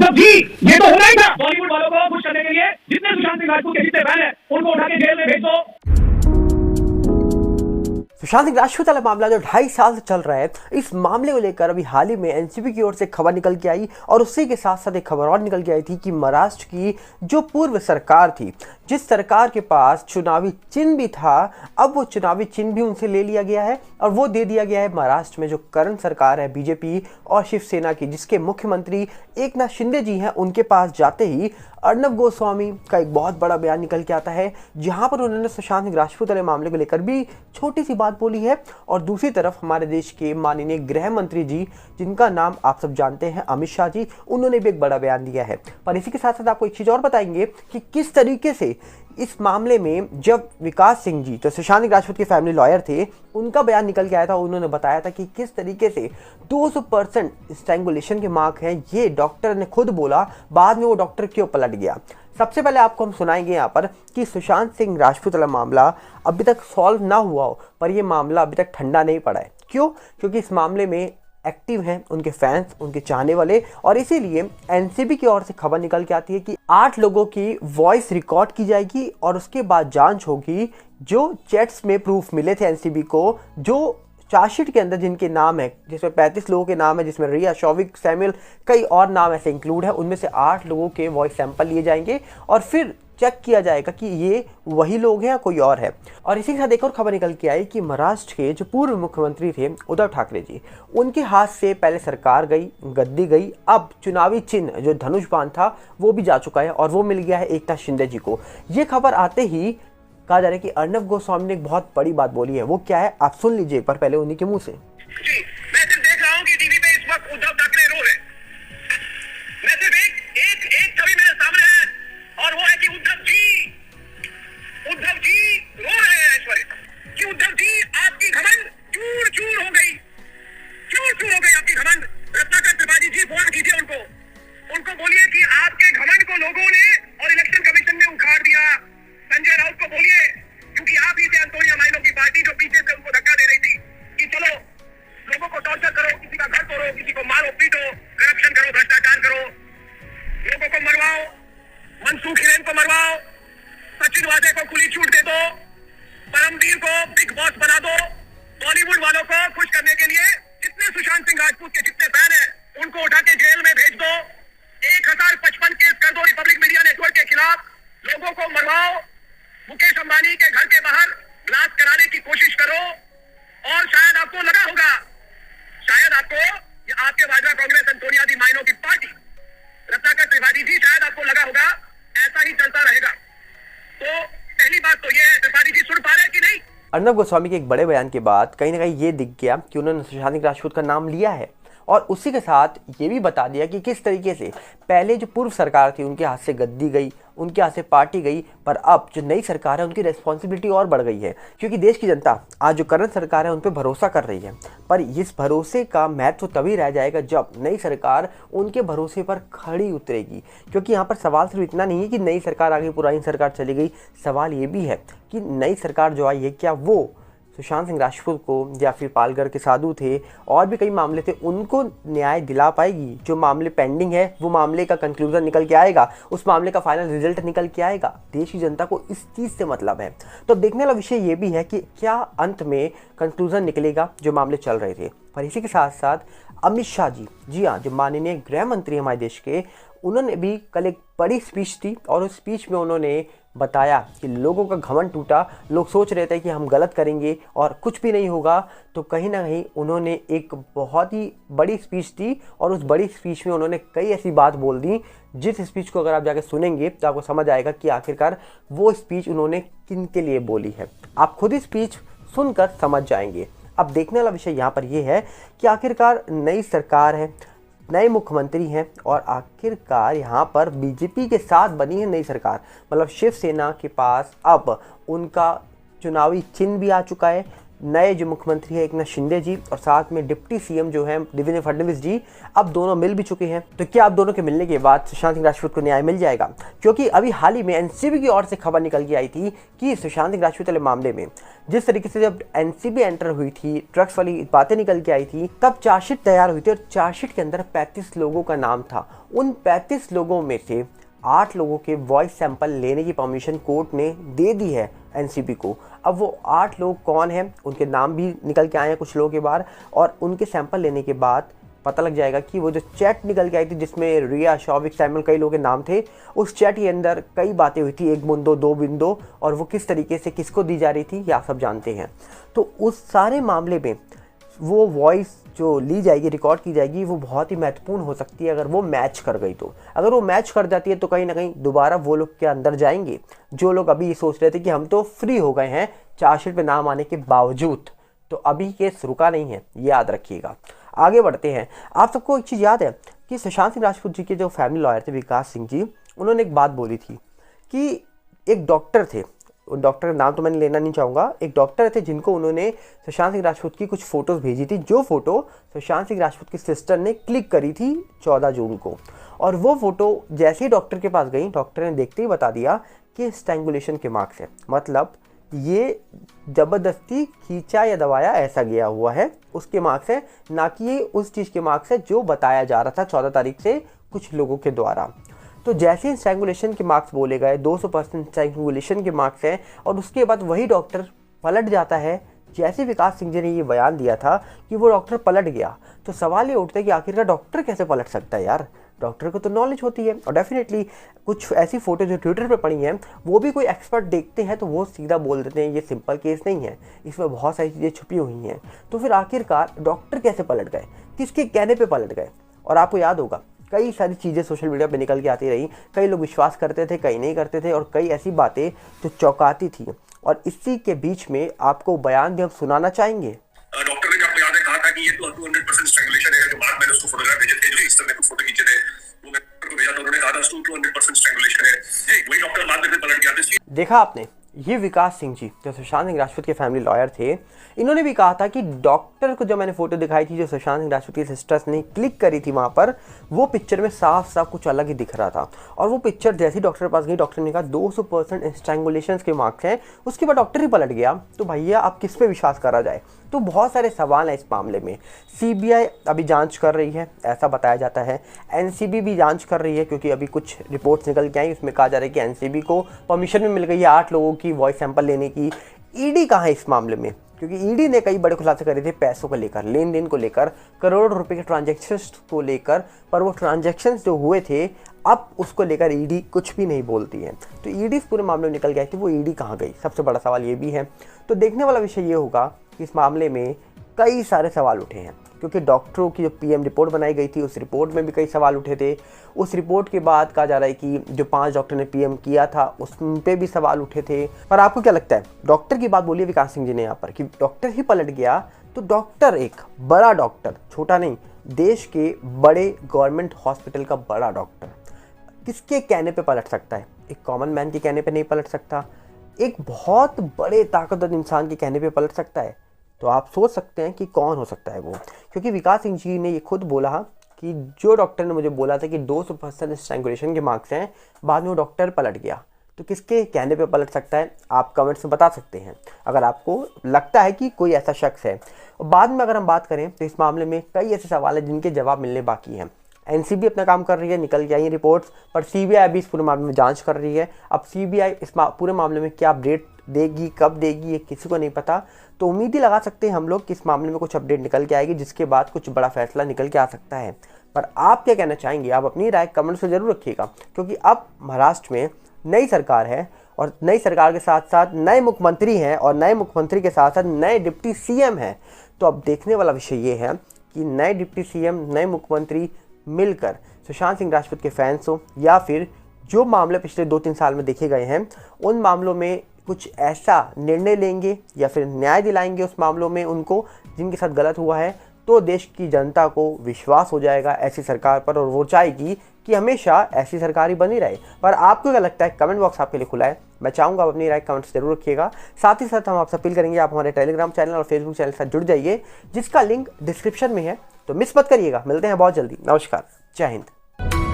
उद्धव जी, ये तो होना ही था। बॉलीवुड वालों को खुश करने के लिए जितने सुशांत सिंह राजपूत के जितने फैन हैं उनको उठा के जेल में भेज दो। सुशांत सिंह राजपूत वाला मामला जो 2.5 साल से चल रहा है, इस मामले को लेकर अभी हाल ही में एनसीबी की ओर से खबर निकल के आई और उसी के साथ साथ एक खबर और निकल के आई थी कि महाराष्ट्र की जो पूर्व सरकार थी, जिस सरकार के पास चुनावी चिन्ह भी था, अब वो चुनावी चिन्ह भी उनसे ले लिया गया है और वो दे दिया गया है महाराष्ट्र में जो करंट सरकार है बीजेपी और शिवसेना की, जिसके मुख्यमंत्री एकनाथ शिंदे जी हैं। उनके पास जाते ही अर्नब गोस्वामी का एक बहुत बड़ा बयान निकल के आता है, जहां पर उन्होंने सुशांत सिंह राजपूत वाले मामले को लेकर भी छोटी सी बात बोली है। और दूसरी तरफ हमारे देश के माननीय गृह मंत्री जी, जिनका नाम आप सब जानते हैं, अमित शाह जी, उन्होंने भी एक बड़ा बयान दिया है। पर इसी के साथ साथ आपको एक चीज और बताएंगे कि किस तरीके से इस मामले में जब विकास सिंह जी, तो सुशांत सिंह राजपूत के फैमिली लॉयर थे, उनका बयान निकल के आया था। उन्होंने बताया था कि किस तरीके से 200% स्ट्रैंगुलेशन के मार्क हैं, ये डॉक्टर ने खुद बोला, बाद में वो डॉक्टर क्यों पलट गया। सबसे पहले आपको हम सुनाएंगे यहाँ पर कि सुशांत सिंह राजपूत वाला मामला अभी तक सॉल्व ना हुआ हो, पर ये मामला अभी तक ठंडा नहीं पड़ा है। क्यों? क्योंकि इस मामले में एक्टिव हैं उनके फैंस, उनके चाहने वाले, और इसीलिए एनसीबी की ओर से खबर निकल के आती है कि 8 लोगों की वॉइस रिकॉर्ड की जाएगी और उसके बाद जांच होगी। जो चैट्स में प्रूफ मिले थे एनसीबी को, जो चार्जशीट के अंदर जिनके नाम है, जिसमें 35 लोगों के नाम है, जिसमें रिया, शौविक, सैमुअल, कई और नाम ऐसे इंक्लूड है, उनमें से 8 लोगों के वॉइस सैंपल लिए जाएंगे और फिर चेक किया जाएगा कि ये वही लोग हैं या कोई और है। और इसी के साथ एक और खबर निकल के आई कि महाराष्ट्र के जो पूर्व मुख्यमंत्री थे उद्धव ठाकरे जी, उनके हाथ से पहले सरकार गई, गद्दी गई, अब चुनावी चिन्ह जो धनुष बाण था वो भी जा चुका है और वो मिल गया है एकनाथ शिंदे जी को। ये खबर आते ही कहा जा रहा है कि अर्नब गोस्वामी ने एक बहुत बड़ी बात बोली है। वो क्या है, आप सुन लीजिए एक बार पहले उन्हीं के मुंह से। जी, मैं सिर्फ देख रहा हूं कि टीवी पे इस वक्त उद्धव ठाकरे रो रहे हैं। मैं सिर्फ एक छवि मेरे सामने है और वो है कि उद्धव जी रो रहे हैं ऐश्वर्य कि उद्धव जी आपकी घमंड चूर चूर हो गई आपकी घमंड। रत्नाकर त्रिपाठी जी, फोन कीजिए उनको बोलिए कि आपके घमंड को लोगों ने और इलेक्शन कमीशन ने उखाड़ दिया। संजय राउत को बोलिए, क्योंकि आप ही थे एंटोनियो माइनो की पार्टी जो पीछे से उनको धक्का दे रही थी कि चलो लोगों को टॉर्चर करो, किसी का घर तोड़ो, किसी को मारो पीटो, करप्शन करो, भ्रष्टाचार करो, लोगों को मरवाओ, मनसूख हिरेन को मरवाओ, सचिन वाजे को खुली छूट दे दो, परमवीर को बिग बॉस बना दो। बॉलीवुड वालों को खुश करने के लिए जितने सुशांत सिंह राजपूत के जितने फैन हैं उनको उठा के जेल में भेज दो। 1055 केस कर दो रिपब्लिक मीडिया नेटवर्क के खिलाफ, लोगों को मरवाओ, मुकेश अंबानी के घर के बाहर ब्लास्ट कराने की कोशिश करो। और शायद आपको लगा होगा, आपके वाजरा कांग्रेस एंटोनियो दी माइनो की पार्टी, रत्नाकर त्रिपाठी जी, शायद आपको लगा होगा ऐसा ही चलता रहेगा। तो पहली बात तो ये है, त्रिपाठी जी सुन पा रहे हैं कि नहीं? अर्नब गोस्वामी के एक बड़े बयान के बाद कहीं ना कहीं ये दिख गया कि उन्होंने सुशांत सिंह राजपूत का नाम लिया है और उसी के साथ ये भी बता दिया कि किस तरीके से पहले जो पूर्व सरकार थी उनके हाथ से गद्दी गई, उनके हाथ से पार्टी गई, पर अब जो नई सरकार है उनकी रिस्पॉन्सिबिलिटी और बढ़ गई है, क्योंकि देश की जनता आज जो करंट सरकार है उन पर भरोसा कर रही है। पर इस भरोसे का महत्व तभी रह जाएगा जब नई सरकार उनके भरोसे पर खड़ी उतरेगी। क्योंकि यहाँ पर सवाल सिर्फ इतना नहीं है कि नई सरकार आ गई, पुरानी सरकार चली गई, सवाल ये भी है कि नई सरकार जो आई है, क्या वो सुशांत सिंह राजपूत को या फिर पालघर के साधु थे और भी कई मामले थे, उनको न्याय दिला पाएगी? जो मामले पेंडिंग है वो मामले का कंक्लूजन निकल के आएगा, उस मामले का फाइनल रिजल्ट निकल के आएगा। देश की जनता को इस चीज़ से मतलब है। तो देखने वाला विषय ये भी है कि क्या अंत में कंक्लूजन निकलेगा जो मामले चल रहे थे। पर इसी के साथ साथ अमित शाह जी हाँ, जो माननीय गृह मंत्री हमारे देश के, उन्होंने भी कल एक बड़ी स्पीच दी और उस स्पीच में उन्होंने बताया कि लोगों का घमंड टूटा, लोग सोच रहे थे कि हम गलत करेंगे और कुछ भी नहीं होगा। तो कहीं ना कहीं उन्होंने एक बहुत ही बड़ी स्पीच दी और उस बड़ी स्पीच में उन्होंने कई ऐसी बात बोल दी, जिस स्पीच को अगर आप जाकर सुनेंगे तो आपको समझ आएगा कि आखिरकार वो स्पीच उन्होंने किन के लिए बोली है। आप खुद ही स्पीच सुनकर समझ जाएंगे। अब देखने वाला विषय यहाँ पर यह है कि आखिरकार नई सरकार है, नए मुख्यमंत्री हैं और आखिरकार यहाँ पर बीजेपी के साथ बनी है नई सरकार, मतलब शिवसेना के पास अब उनका चुनावी चिन्ह भी आ चुका है, नए जो मुख्यमंत्री है एकनाथ शिंदे जी और साथ में डिप्टी सीएम जो है देवेंद्र फडणवीस जी अब दोनों मिल भी चुके हैं। तो क्या अब दोनों के मिलने के बाद सुशांत सिंह राजपूत को न्याय मिल जाएगा? क्योंकि अभी हाल ही में एनसीबी की ओर से खबर निकल के आई थी कि सुशांत सिंह राजपूत वाले मामले में जिस तरीके से जब एनसीबी एंटर हुई थी, ड्रग्स वाली बातें निकल के आई थी, तब चार्जशीट तैयार हुई थी और चार्जशीट के अंदर 35 लोगों का नाम था। उन 35 लोगों में से 8 लोगों के वॉइस सैंपल लेने की परमिशन कोर्ट ने दे दी है एनसीबी को। अब वो 8 लोग कौन हैं, उनके नाम भी निकल के आए हैं कुछ लोगों के बाहर, और उनके सैंपल लेने के बाद पता लग जाएगा कि वो जो चैट निकल के आई थी जिसमें रिया, शौविक, सैमुअल कई लोगों के नाम थे, उस चैट के अंदर कई बातें हुई थी, 1 बूंदो 2 बूंदो, और वो किस तरीके से किसको दी जा रही थी ये आप सब जानते हैं। तो उस सारे मामले में वो वॉइस जो ली जाएगी, रिकॉर्ड की जाएगी, वो बहुत ही महत्वपूर्ण हो सकती है अगर वो मैच कर गई तो। अगर वो मैच कर जाती है तो कहीं ना कहीं दोबारा वो लोग के अंदर जाएंगे जो लोग अभी ये सोच रहे थे कि हम तो फ्री हो गए हैं चार्जशीट पे नाम आने के बावजूद। तो अभी केस रुका नहीं है, ये याद रखिएगा। आगे बढ़ते हैं। आप सबको एक चीज़ याद है कि सुशांत सिंह राजपूत जी के जो फैमिली लॉयर थे विकास सिंह जी, उन्होंने एक बात बोली थी कि एक डॉक्टर थे, उन डॉक्टर का नाम तो मैंने लेना नहीं चाहूँगा, एक डॉक्टर थे जिनको उन्होंने सुशांत सिंह राजपूत की कुछ फ़ोटोज़ भेजी थी, जो फ़ोटो सुशांत सिंह राजपूत की सिस्टर ने क्लिक करी थी 14 जून को। और वो फ़ोटो जैसे ही डॉक्टर के पास गई, डॉक्टर ने देखते ही बता दिया कि स्ट्रैंगुलेशन के मार्क्स है, मतलब ये ज़बरदस्ती खींचा या दबाया ऐसा गया हुआ है, उसके मार्क्स है, ना कि ये उस चीज़ के मार्क्स है जो बताया जा रहा था 14 तारीख से कुछ लोगों के द्वारा। तो जैसे ही स्ट्रैंगुलेशन के मार्क्स बोले गए, 200% स्ट्रैंगुलेशन के मार्क्स हैं, और उसके बाद वही डॉक्टर पलट जाता है। जैसे विकास सिंह जी ने ये बयान दिया था कि वो डॉक्टर पलट गया, तो सवाल ये उठता है कि आखिरकार डॉक्टर कैसे पलट सकता है यार? डॉक्टर को तो नॉलेज होती है। और डेफिनेटली कुछ ऐसी फोटो जो ट्विटर पे पड़ी हैं, वो भी कोई एक्सपर्ट देखते हैं तो वो सीधा बोल देते हैं ये सिंपल केस नहीं है, इसमें बहुत सारी चीज़ें छुपी हुई हैं। तो फिर आखिरकार डॉक्टर कैसे पलट गए, किसके कहने पे पलट गए? और आपको याद होगा कई सारी चीज़ें सोशल मीडिया पे निकल के आती रही, कई लोग विश्वास करते थे, कई नहीं करते थे, और कई ऐसी बातें जो चौंकाती थी। और इसी के बीच में आपको बयान भी हम सुनाना चाहेंगे। डॉक्टर ने आपको याद है कहा था कि ये तो 200% स्ट्रैंगुलेशन है। जो बाद मैंने उसको फोटोग्राफ भेजे थे, जो इस तरह कुछ फोटो खींचे थे, वो मैं डॉक्टर को भेजा था, उन्होंने कहा था 200% स्ट्रैंगुलेशन है जी। वही डॉक्टर बाद में फिर पलट गया। देखा आपने, ये विकास सिंह जी जो सुशांत सिंह राजपूत के फैमिली लॉयर थे, इन्होंने भी कहा था कि डॉक्टर को जो मैंने फोटो दिखाई थी जो सुशांत सिंह राजपूत की सिस्टर्स ने क्लिक करी थी वहाँ पर, वो पिक्चर में साफ साफ कुछ अलग ही दिख रहा था। और वो पिक्चर जैसे ही डॉक्टर के पास गई, डॉक्टर ने कहा 200% स्ट्रैंगुलेशन के मार्क्स हैं। उसके बाद डॉक्टर ही पलट गया। तो भैया अब किस पे विश्वास करा जाए? तो बहुत सारे सवाल हैं इस मामले में। सीबीआई अभी जांच कर रही है ऐसा बताया जाता है, एनसीबी भी जांच कर रही है, क्योंकि अभी कुछ रिपोर्ट्स निकल के आई, उसमें कहा जा रहा है कि एनसीबी को परमिशन भी मिल गई है 8 लोगों की वॉइस सैंपल लेने की। ईडी कहाँ है इस मामले में? क्योंकि ईडी ने कई बड़े खुलासे करे थे पैसों को लेकर, लेन देन को लेकर, करोड़ों रुपए के ट्रांजैक्शंस को लेकर, पर वो ट्रांजैक्शंस जो हुए थे अब उसको लेकर ईडी कुछ भी नहीं बोलती है। तो ईडी इस पूरे मामले में निकल गई थी, वो ईडी कहाँ गई? सबसे बड़ा सवाल ये भी है। तो देखने वाला विषय ये होगा कि इस मामले में कई सारे सवाल उठे हैं, क्योंकि डॉक्टरों की जो पीएम रिपोर्ट बनाई गई थी उस रिपोर्ट में भी कई सवाल उठे थे। उस रिपोर्ट के बाद कहा जा रहा है कि जो 5 डॉक्टर ने पीएम किया था उस पे भी सवाल उठे थे। पर आपको क्या लगता है? डॉक्टर की बात बोली है विकास सिंह जी ने यहाँ पर कि डॉक्टर ही पलट गया, तो डॉक्टर एक बड़ा डॉक्टर, छोटा नहीं, देश के बड़े गवर्नमेंट हॉस्पिटल का बड़ा डॉक्टर किसके कहने पे पलट सकता है? एक कॉमन मैन के कहने पे नहीं पलट सकता, एक बहुत बड़े ताकतवर इंसान के कहने पे पलट सकता है। तो आप सोच सकते हैं कि कौन हो सकता है वो, क्योंकि विकास सिंह जी ने ये खुद बोला कि जो डॉक्टर ने मुझे बोला था कि 200% स्ट्रैंगुलेशन के मार्क्स हैं, बाद में वो डॉक्टर पलट गया। तो किसके कहने पे पलट सकता है? आप कमेंट्स में बता सकते हैं अगर आपको लगता है कि कोई ऐसा शख्स है। और बाद में अगर हम बात करें तो इस मामले में कई ऐसे सवाल हैं जिनके जवाब मिलने बाकी हैं। एनसीबी अपना काम कर रही है, निकल के आई रिपोर्ट्स, पर सीबीआई अभी इस पूरे मामले में जांच कर रही है। अब सीबीआई इस पूरे मामले में क्या अपडेट देगी, कब देगी, ये किसी को नहीं पता। तो उम्मीद ही लगा सकते हैं हम लोग कि इस मामले में कुछ अपडेट निकल के आएगी, जिसके बाद कुछ बड़ा फैसला निकल के आ सकता है। पर आप क्या कहना चाहेंगे? आप अपनी राय कमेंट्स में जरूर रखिएगा, क्योंकि अब महाराष्ट्र में नई सरकार है और नई सरकार के साथ साथ नए मुख्यमंत्री हैं और नए मुख्यमंत्री के साथ साथ नए डिप्टी सीएम हैं। तो अब देखने वाला विषय ये है कि नए डिप्टी सीएम, नए मुख्यमंत्री मिलकर सुशांत सिंह राजपूत के फैंस हो, या फिर जो मामले पिछले 2-3 साल में देखे गए हैं उन मामलों में कुछ ऐसा निर्णय लेंगे या फिर न्याय दिलाएंगे उस मामलों में उनको जिनके साथ गलत हुआ है। तो देश की जनता को विश्वास हो जाएगा ऐसी सरकार पर और वो चाहेगी कि हमेशा ऐसी सरकार ही बनी रहे। पर आपको क्या लगता है, कमेंट बॉक्स आपके लिए खुला है। मैं चाहूँगा आप अपनी राय कमेंट्स जरूर रखिएगा। साथ ही साथ हम आपसे अपील करेंगे आप हमारे टेलीग्राम चैनल और फेसबुक चैनल के साथ जुड़ जाइए, जिसका लिंक डिस्क्रिप्शन में है, तो मिस मत करिएगा। मिलते हैं बहुत जल्दी। नमस्कार, जय हिंद।